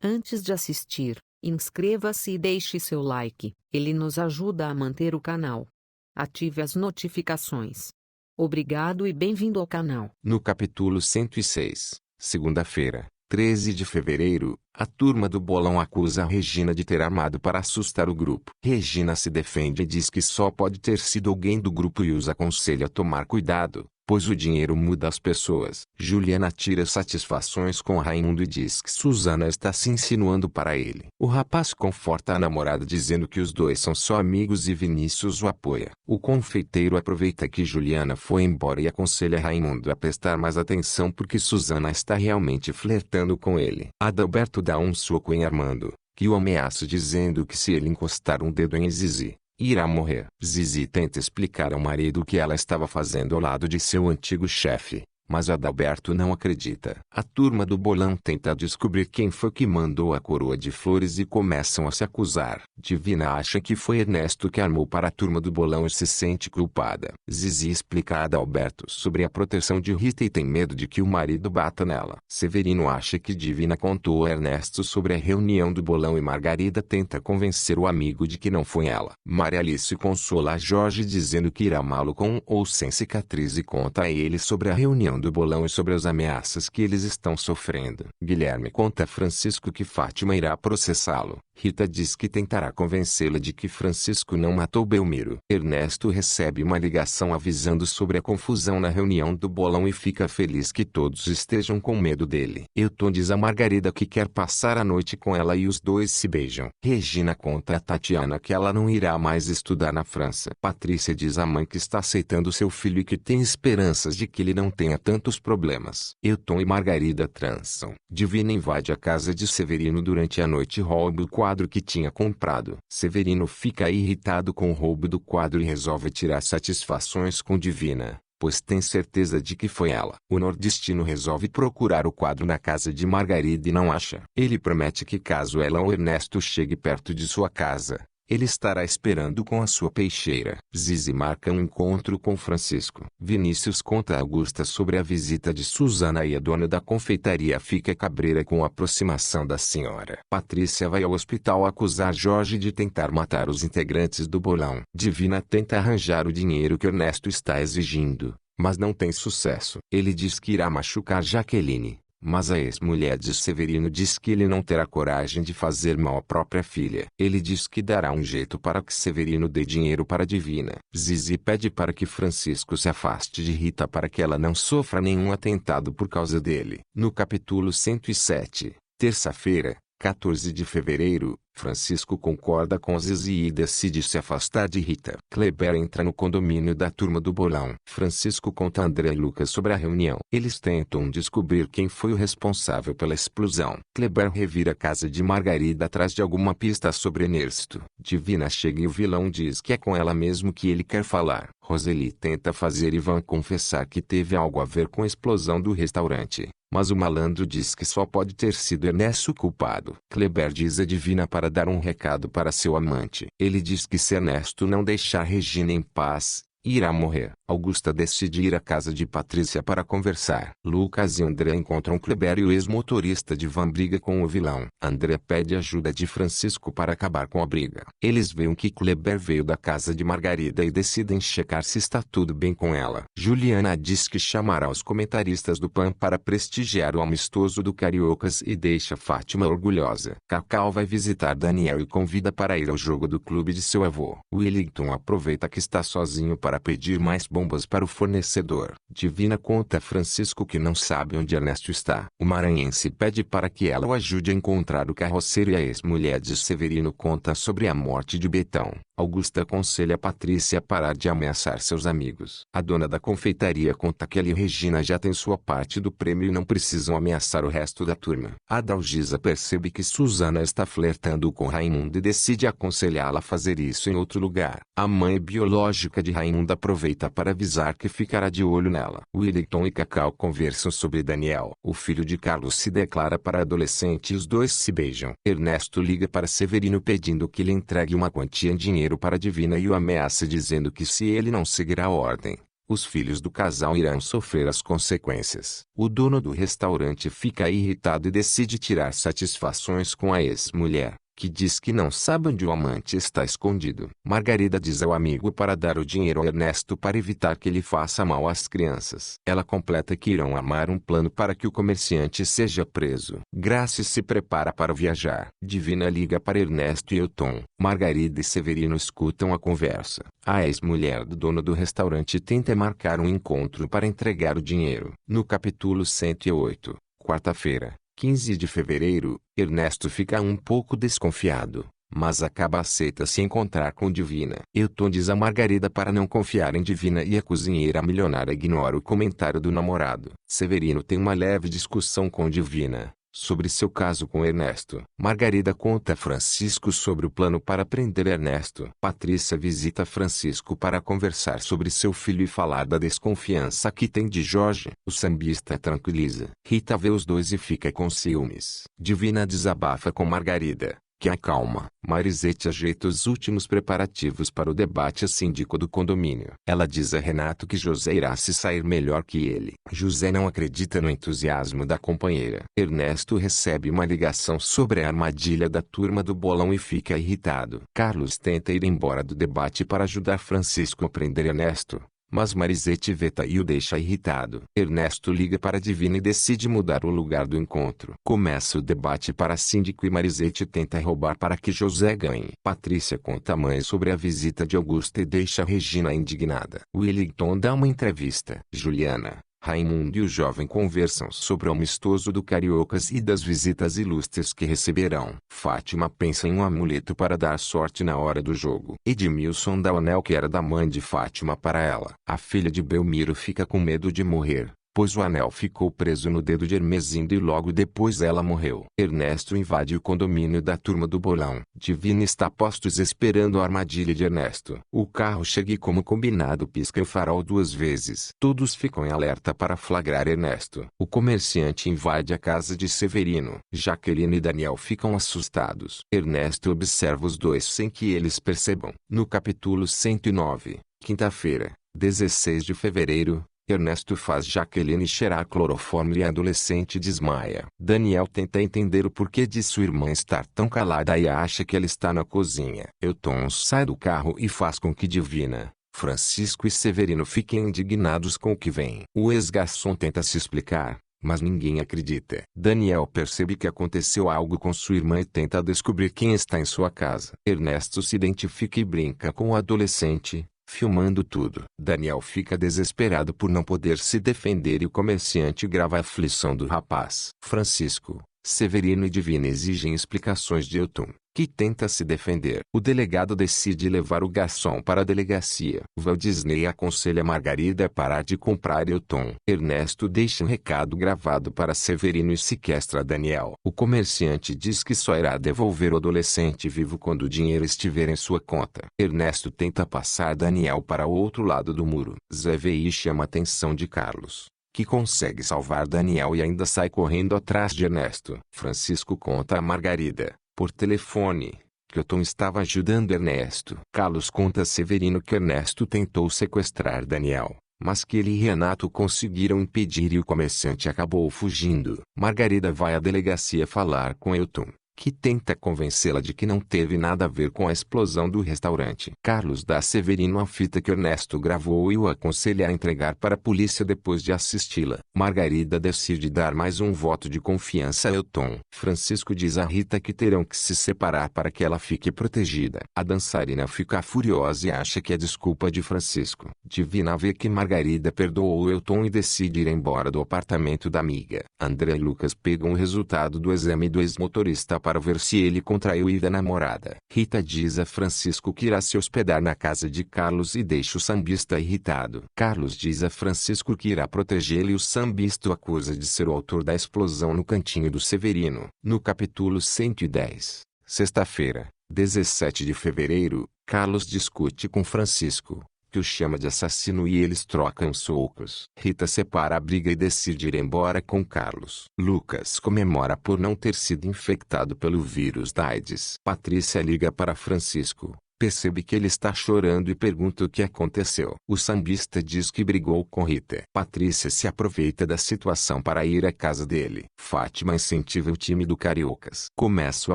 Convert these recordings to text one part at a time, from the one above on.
Antes de assistir, inscreva-se e deixe seu like, ele nos ajuda a manter o canal. Ative as notificações. Obrigado e bem-vindo ao canal. No capítulo 106, segunda-feira, 13 de fevereiro, a turma do bolão acusa a Regina de ter armado para assustar o grupo. Regina se defende e diz que só pode ter sido alguém do grupo e os aconselha a tomar cuidado, pois o dinheiro muda as pessoas. Juliana tira satisfações com Raimundo e diz que Susana está se insinuando para ele. O rapaz conforta a namorada dizendo que os dois são só amigos e Vinícius o apoia. O confeiteiro aproveita que Juliana foi embora e aconselha Raimundo a prestar mais atenção porque Susana está realmente flertando com ele. Adalberto dá um soco em Armando, que o ameaça dizendo que se ele encostar um dedo em Zizi, irá morrer. Zizi tenta explicar ao marido o que ela estava fazendo ao lado de seu antigo chefe, mas Adalberto não acredita. A turma do bolão tenta descobrir quem foi que mandou a coroa de flores e começam a se acusar. Divina acha que foi Ernesto que armou para a turma do bolão e se sente culpada. Zizi explica a Adalberto sobre a proteção de Rita e tem medo de que o marido bata nela. Severino acha que Divina contou a Ernesto sobre a reunião do bolão e Margarida tenta convencer o amigo de que não foi ela. Maria Alice consola a Jorge dizendo que irá amá-lo com ou sem cicatriz e conta a ele sobre a reunião do bolão e sobre as ameaças que eles estão sofrendo. Guilherme conta a Francisco que Fátima irá processá-lo. Rita diz que tentará convencê-la de que Francisco não matou Belmiro. Ernesto recebe uma ligação avisando sobre a confusão na reunião do bolão e fica feliz que todos estejam com medo dele. Elton diz a Margarida que quer passar a noite com ela e os dois se beijam. Regina conta a Tatiana que ela não irá mais estudar na França. Patrícia diz à mãe que está aceitando seu filho e que tem esperanças de que ele não tenha tantos problemas. Elton e Margarida transam. Divina invade a casa de Severino durante a noite e rouba o quadro que tinha comprado. Severino fica irritado com o roubo do quadro e resolve tirar satisfações com Divina, pois tem certeza de que foi ela. O nordestino resolve procurar o quadro na casa de Margarida e não acha. Ele promete que caso ela ou Ernesto chegue perto de sua casa, ele estará esperando com a sua peixeira. Zizi marca um encontro com Francisco. Vinícius conta a Augusta sobre a visita de Susana e a dona da confeitaria fica cabreira com a aproximação da senhora. Patrícia vai ao hospital acusar Jorge de tentar matar os integrantes do bolão. Divina tenta arranjar o dinheiro que Ernesto está exigindo, mas não tem sucesso. Ele diz que irá machucar Jaqueline, mas a ex-mulher de Severino diz que ele não terá coragem de fazer mal à própria filha. Ele diz que dará um jeito para que Severino dê dinheiro para Divina. Zizi pede para que Francisco se afaste de Rita para que ela não sofra nenhum atentado por causa dele. No capítulo 107, terça-feira, 14 de fevereiro, Francisco concorda com Zizi e decide se afastar de Rita. Kleber entra no condomínio da turma do bolão. Francisco conta a André e Lucas sobre a reunião. Eles tentam descobrir quem foi o responsável pela explosão. Kleber revira a casa de Margarida atrás de alguma pista sobre Ernesto. Divina chega e o vilão diz que é com ela mesmo que ele quer falar. Roseli tenta fazer Ivan confessar que teve algo a ver com a explosão do restaurante, mas o malandro diz que só pode ter sido Ernesto o culpado. Kleber diz a Divina para dar um recado para seu amante. Ele diz que se Ernesto não deixar Regina em paz, irá morrer. Augusta decide ir à casa de Patrícia para conversar. Lucas e André encontram Kleber e o ex-motorista de van briga com o vilão. André pede ajuda de Francisco para acabar com a briga. Eles veem que Kleber veio da casa de Margarida e decidem checar se está tudo bem com ela. Juliana diz que chamará os comentaristas do PAN para prestigiar o amistoso do Cariocas e deixa Fátima orgulhosa. Cacau vai visitar Daniel e convida para ir ao jogo do clube de seu avô. Wellington aproveita que está sozinho para pedir mais bombas para o fornecedor. Divina conta a Francisco que não sabe onde Ernesto está. O maranhense pede para que ela o ajude a encontrar o carroceiro e a ex-mulher de Severino conta sobre a morte de Betão. Augusta aconselha Patrícia a parar de ameaçar seus amigos. A dona da confeitaria conta que ela e Regina já têm sua parte do prêmio e não precisam ameaçar o resto da turma. Adalgisa percebe que Susana está flertando com Raimundo e decide aconselhá-la a fazer isso em outro lugar. A mãe biológica de Raimundo aproveita para avisar que ficará de olho nela. Wellington e Cacau conversam sobre Daniel. O filho de Carlos se declara para adolescente e os dois se beijam. Ernesto liga para Severino pedindo que lhe entregue uma quantia em dinheiro para Divina e o ameaça dizendo que se ele não seguir a ordem, Os filhos do casal irão sofrer as consequências. O dono do restaurante fica irritado e decide tirar satisfações com a ex-mulher, que diz que não sabe onde o amante está escondido. Margarida diz ao amigo para dar o dinheiro a Ernesto para evitar que ele faça mal às crianças. Ela completa que irão armar um plano para que o comerciante seja preso. Grace se prepara para viajar. Divina liga para Ernesto e Elton. Margarida e Severino escutam a conversa. A ex-mulher do dono do restaurante tenta marcar um encontro para entregar o dinheiro. No capítulo 108, quarta-feira, 15 de fevereiro, Ernesto fica um pouco desconfiado, mas acaba aceita se encontrar com Divina. Elton diz a Margarida para não confiar em Divina e a cozinheira milionária ignora o comentário do namorado. Severino tem uma leve discussão com Divina sobre seu caso com Ernesto. Margarida conta a Francisco sobre o plano para prender Ernesto. Patrícia visita Francisco para conversar sobre seu filho e falar da desconfiança que tem de Jorge. O sambista tranquiliza. Rita vê os dois e fica com ciúmes. Divina desabafa com Margarida, que acalma. Marisete ajeita os últimos preparativos para o debate síndico do condomínio. Ela diz a Renato que José irá se sair melhor que ele. José não acredita no entusiasmo da companheira. Ernesto recebe uma ligação sobre a armadilha da turma do bolão e fica irritado. Carlos tenta ir embora do debate para ajudar Francisco a prender Ernesto, mas Marisete veta e o deixa irritado. Ernesto liga para Divina e decide mudar o lugar do encontro. Começa o debate para síndico e Marisete tenta roubar para que José ganhe. Patrícia conta à mãe sobre a visita de Augusta e deixa Regina indignada. Wellington dá uma entrevista. Juliana, Raimundo e o jovem conversam sobre o amistoso do Cariocas e das visitas ilustres que receberão. Fátima pensa em um amuleto para dar sorte na hora do jogo. Edmilson dá o anel que era da mãe de Fátima para ela. A filha de Belmiro fica com medo de morrer, pois o anel ficou preso no dedo de Hermesindo e logo depois ela morreu. Ernesto invade o condomínio da turma do bolão. Divina está a postos esperando a armadilha de Ernesto. O carro chega e como combinado pisca o farol 2 vezes. Todos ficam em alerta para flagrar Ernesto. O comerciante invade a casa de Severino. Jaqueline e Daniel ficam assustados. Ernesto observa os dois sem que eles percebam. No capítulo 109, quinta-feira, 16 de fevereiro, Ernesto faz Jaqueline cheirar cloroformo e a adolescente desmaia. Daniel tenta entender o porquê de sua irmã estar tão calada e acha que ela está na cozinha. Elton sai do carro e faz com que Divina, Francisco e Severino fiquem indignados com o que vem. O ex-garçom tenta se explicar, mas ninguém acredita. Daniel percebe que aconteceu algo com sua irmã e tenta descobrir quem está em sua casa. Ernesto se identifica e brinca com o adolescente, filmando tudo. Daniel fica desesperado por não poder se defender e o comerciante grava a aflição do rapaz. Francisco, Severino e Divina exigem explicações de Elton, que tenta se defender. O delegado decide levar o garçom para a delegacia. Walt Disney aconselha Margarida a parar de comprar Elton. Ernesto deixa um recado gravado para Severino e sequestra Daniel. O comerciante diz que só irá devolver o adolescente vivo quando o dinheiro estiver em sua conta. Ernesto tenta passar Daniel para o outro lado do muro. Zévi chama a atenção de Carlos, que consegue salvar Daniel e ainda sai correndo atrás de Ernesto. Francisco conta a Margarida, por telefone, que Elton estava ajudando Ernesto. Carlos conta a Severino que Ernesto tentou sequestrar Daniel, mas que ele e Renato conseguiram impedir e o comerciante acabou fugindo. Margarida vai à delegacia falar com Elton, que tenta convencê-la de que não teve nada a ver com a explosão do restaurante. Carlos dá a Severino a fita que Ernesto gravou e o aconselha a entregar para a polícia depois de assisti-la. Margarida decide dar mais um voto de confiança a Elton. Francisco diz a Rita que terão que se separar para que ela fique protegida. A dançarina fica furiosa e acha que é desculpa de Francisco. Divina vê que Margarida perdoou Elton e decide ir embora do apartamento da amiga. André e Lucas pegam o resultado do exame do ex-motorista para ver se ele contraiu da namorada. Rita diz a Francisco que irá se hospedar na casa de Carlos e deixa o sambista irritado. Carlos diz a Francisco que irá protegê-lo e o sambista o acusa de ser o autor da explosão no cantinho do Severino. No capítulo 110, sexta-feira, 17 de fevereiro, Carlos discute com Francisco, que o chama de assassino e eles trocam socos. Rita separa a briga e decide ir embora com Carlos. Lucas comemora por não ter sido infectado pelo vírus da AIDS. Patrícia liga para Francisco, Percebe que ele está chorando e pergunta o que aconteceu. O sambista diz que brigou com Rita. Patrícia se aproveita da situação para ir à casa dele. Fátima incentiva o time do Cariocas. Começa o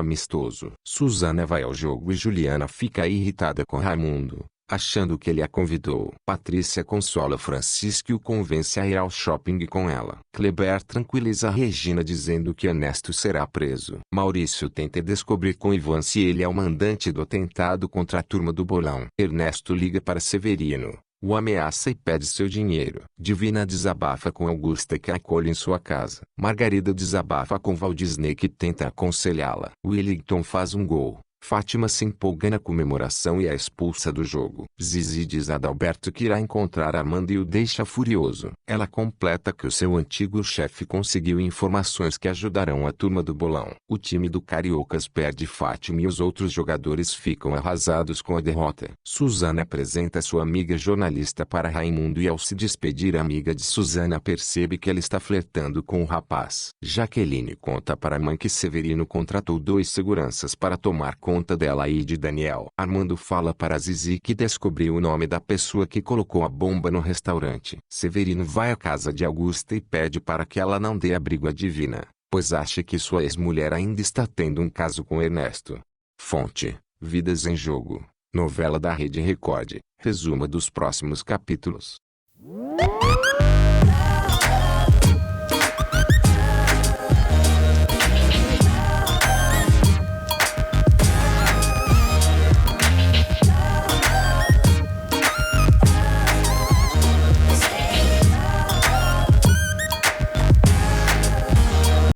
amistoso. Susana vai ao jogo e Juliana fica irritada com Raimundo, achando que ele a convidou. Patrícia consola Francisco e o convence a ir ao shopping com ela. Kleber tranquiliza Regina dizendo que Ernesto será preso. Maurício tenta descobrir com Ivan se ele é o mandante do atentado contra a turma do bolão. Ernesto liga para Severino, o ameaça e pede seu dinheiro. Divina desabafa com Augusta que a acolhe em sua casa. Margarida desabafa com Valdisney que tenta aconselhá-la. Wellington faz um gol. Fátima se empolga na comemoração e é expulsa do jogo. Zizi diz a Adalberto que irá encontrar Armando e o deixa furioso. Ela completa que o seu antigo chefe conseguiu informações que ajudarão a turma do bolão. O time do Cariocas perde Fátima e os outros jogadores ficam arrasados com a derrota. Susana apresenta sua amiga jornalista para Raimundo e ao se despedir a amiga de Susana percebe que ela está flertando com o rapaz. Jaqueline conta para a mãe que Severino contratou 2 seguranças para tomar conta dela e de Daniel. Armando fala para Zizi que descobriu o nome da pessoa que colocou a bomba no restaurante. Severino vai à casa de Augusta e pede para que ela não dê abrigo à Divina, pois acha que sua ex-mulher ainda está tendo um caso com Ernesto. Fonte: Vidas em Jogo, novela da Rede Record. Resumo dos próximos capítulos.